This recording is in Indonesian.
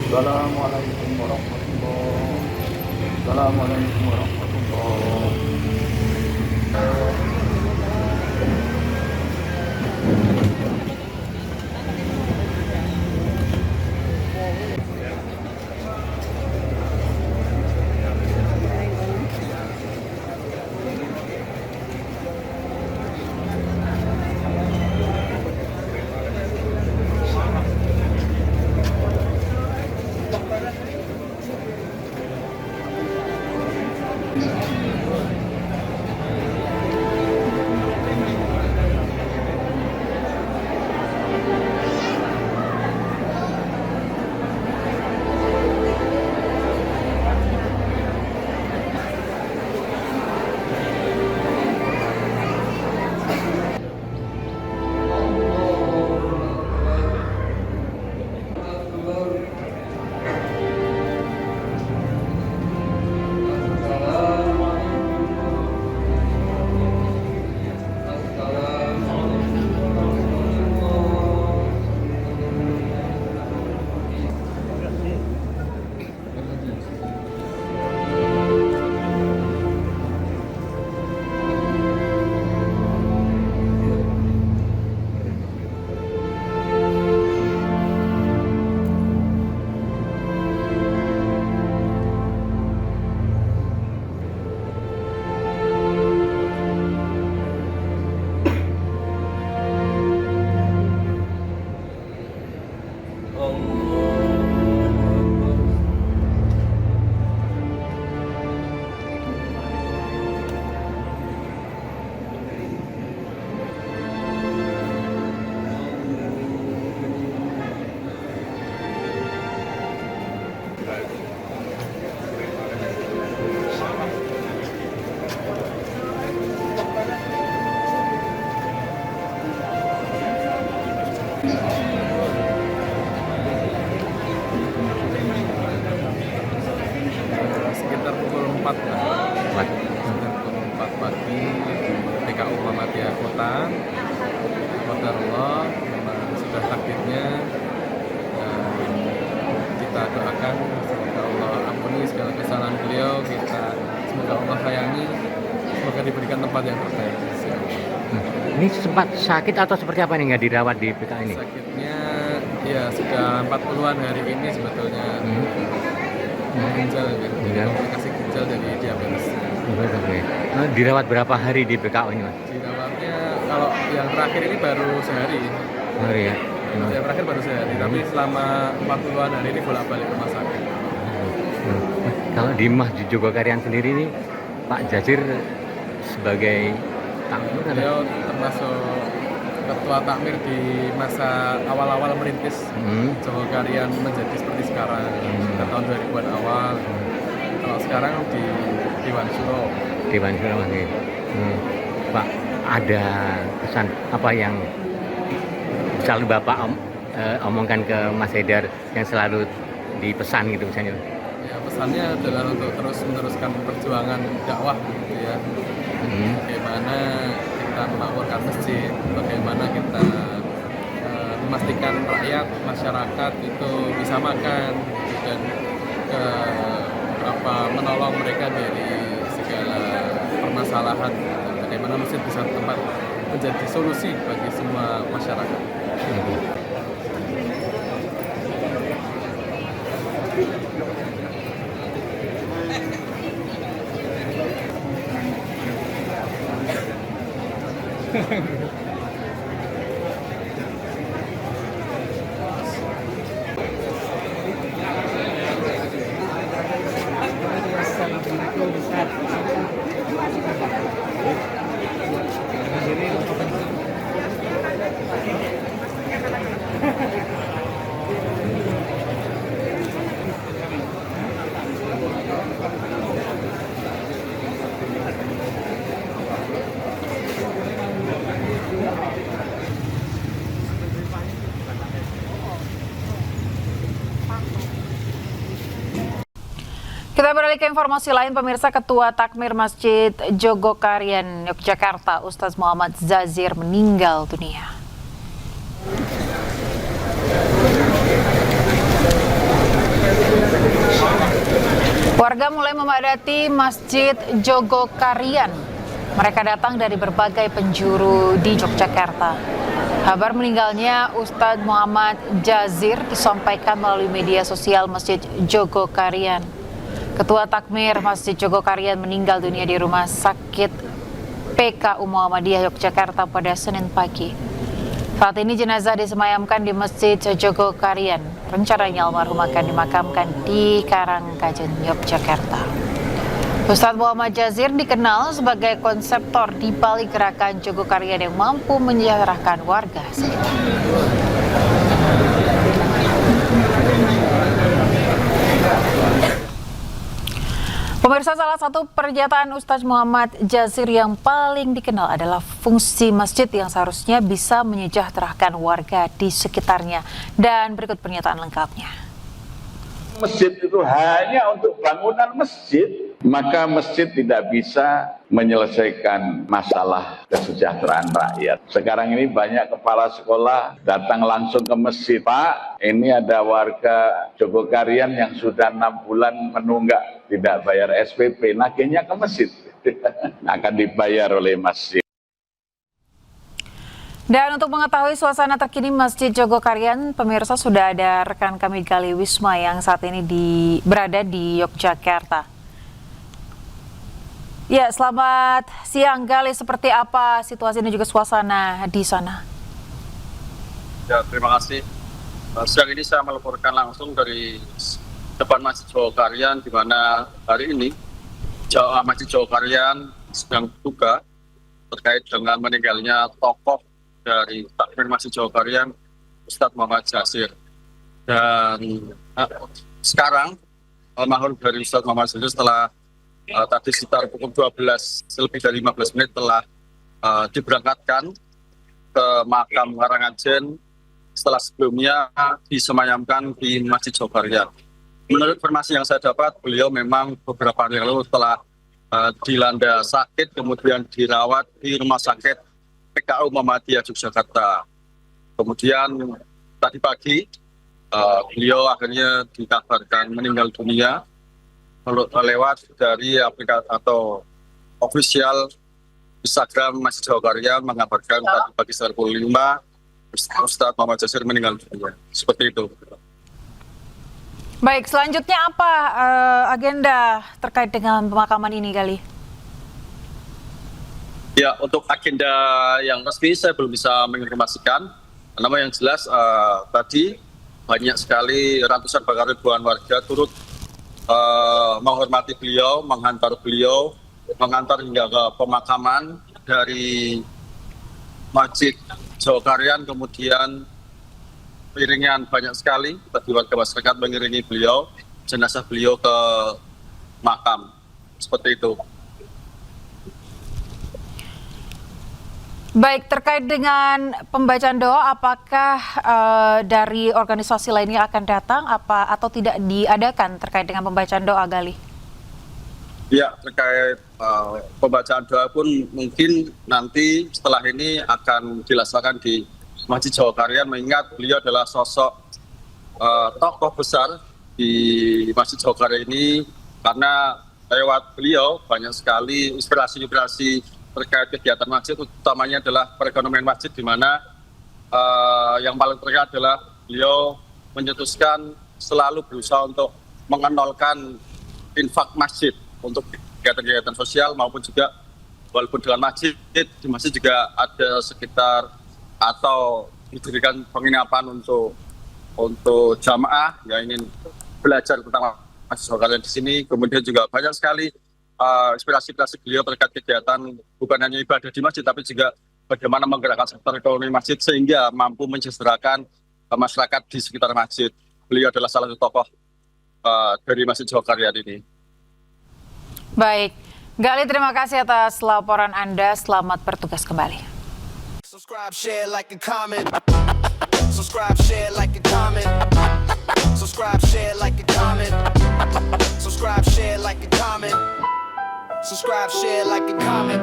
Assalamualaikum warahmatullahi. Assalamualaikum warahmatullahi. Sekitar pukul 4 lah. Sekitar pukul 4 pagi TKU Muhammadiyah Kota Qadarullah memang sudah takdirnya. Kita doakan semoga Allah ampuni segala kesalahan beliau, semoga Allah sayangi, semoga diberikan tempat yang terbaik. Ini sempat sakit atau seperti apa nih, nggak dirawat di PK ini? Sakitnya ya sudah 40-an hari ini sebetulnya. Ginjal kan, komplikasi ginjal dari diabetes. Oke. Dirawat berapa hari di PKU ini, Mas? Dirawatnya kalau yang terakhir ini baru sehari. Hari ya. Yang terakhir baru sehari, tapi selama 40-an hari ini bolak-balik rumah sakit. Kalau di Masjid Jogokarian sendiri ini, Pak Jazir sebagai takmir, beliau termasuk ketua takmir di masa awal-awal merintis Jogokarian menjadi seperti sekarang, sekitar tahun 2000-an awal. Kalau sekarang di Dewan Suro. Dewan Suro, Mas. Pak, ada pesan apa yang selalu Bapak omongkan ke Mas Haidar yang selalu dipesan gitu misalnya? Ya, pesannya adalah untuk terus meneruskan perjuangan dakwah gitu ya. Bagaimana kita memakmurkan masjid, bagaimana kita memastikan rakyat, masyarakat itu bisa makan dan menolong mereka dari segala permasalahan. Bagaimana masjid bisa tempat menjadi solusi bagi semua masyarakat. Kita beralih ke informasi lain, pemirsa. Ketua Takmir Masjid Jogokarian Yogyakarta, Ustadz Muhammad Zazir, meninggal dunia. Warga mulai memadati Masjid Jogokarian. Mereka datang dari berbagai penjuru di Yogyakarta. Kabar meninggalnya Ustadz Muhammad Jazir disampaikan melalui media sosial Masjid Jogokarian. Ketua Takmir Masjid Jogokarian meninggal dunia di Rumah Sakit PKU Muhammadiyah Yogyakarta pada Senin pagi. Saat ini jenazah disemayamkan di Masjid Jogokarian. Rencananya almarhum akan dimakamkan di Karangkajen, Yogyakarta. Ustadz Muhammad Jazir dikenal sebagai konseptor di balik gerakan Jogokarian yang mampu menyejahterakan warga sekitar. Pemirsa, salah satu pernyataan Ustadz Muhammad Jazir yang paling dikenal adalah fungsi masjid yang seharusnya bisa menyejahterakan warga di sekitarnya. Dan berikut pernyataan lengkapnya. Masjid itu hanya untuk bangunan masjid, maka masjid tidak bisa menyelesaikan masalah kesejahteraan rakyat. Sekarang ini banyak kepala sekolah datang langsung ke masjid. Pak, ini ada warga Jogokarian yang sudah 6 bulan menunggak tidak bayar SPP, nagihnya ke masjid. Akan dibayar oleh masjid. Dan untuk mengetahui suasana terkini Masjid Jogokarian, pemirsa, sudah ada rekan kami Gali Wisma yang saat ini berada di Yogyakarta. Ya, selamat siang Gali, seperti apa situasi dan juga suasana di sana? Ya, terima kasih. Siang ini saya melaporkan langsung dari depan Masjid Jogokarian, di mana hari ini Masjid Jogokarian sedang berduka terkait dengan meninggalnya tokoh dari Takmir Masjid Jogokarian, Ustadz Muhammad Jazir. Dan sekarang almarhum dari Ustadz Muhammad Jazir setelah tadi sekitar pukul 12 lebih dari 15 menit telah diberangkatkan ke makam Karangkajen setelah sebelumnya disemayamkan di Masjid Jogokarian. Menurut informasi yang saya dapat, beliau memang beberapa hari lalu telah dilanda sakit, kemudian dirawat di Rumah Sakit PKU Muhammadiyah Yogyakarta. Kemudian tadi pagi beliau akhirnya dikabarkan meninggal dunia lewat dari aplikasi atau official Instagram Masjid Jogokarian mengabarkan tadi pagi sekitar pukul 5 Ustadz Muhammad Jazir meninggal dunia. Seperti itu. Baik, selanjutnya apa agenda terkait dengan pemakaman ini kali? Ya, untuk agenda yang resmi saya belum bisa menginformasikan. Namun yang jelas tadi banyak sekali ratusan bahkan ribuan warga turut menghormati beliau, menghantar beliau, mengantar hingga ke pemakaman dari Masjid Jogokarian. Kemudian iringan banyak sekali bagi warga masyarakat mengiringi beliau, jenazah beliau ke makam. Seperti itu. Baik, terkait dengan pembacaan doa, apakah dari organisasi lainnya akan datang atau tidak diadakan terkait dengan pembacaan doa, Gali? Ya, terkait pembacaan doa pun mungkin nanti setelah ini akan dilaksanakan di Masjid Jogokarian, mengingat beliau adalah sosok tokoh besar di Masjid Jogokarian ini, karena lewat beliau banyak sekali inspirasi-inspirasi terkait kegiatan masjid, utamanya adalah perekonomian masjid, di mana yang paling terlihat adalah beliau mencetuskan selalu berusaha untuk mengenolkan infak masjid untuk kegiatan-kegiatan sosial maupun juga walaupun dengan masjid, di masjid juga ada sekitar atau didirikan penginapan untuk jamaah yang ingin belajar tentang Masjid Jogokarian di sini. Kemudian juga banyak sekali inspirasi-inspirasi beliau terkait kegiatan bukan hanya ibadah di masjid, tapi juga bagaimana menggerakkan sektor ekonomi masjid sehingga mampu mensejahterakan masyarakat di sekitar masjid. Beliau adalah salah satu tokoh dari Masjid Jogokarian ini. Baik, Gali, terima kasih atas laporan Anda. Selamat bertugas kembali. Subscribe, share, like, and comment. Subscribe, share, like, and comment. Subscribe, share, like, and comment. Subscribe, share, like, and comment. Subscribe, share, like, and comment.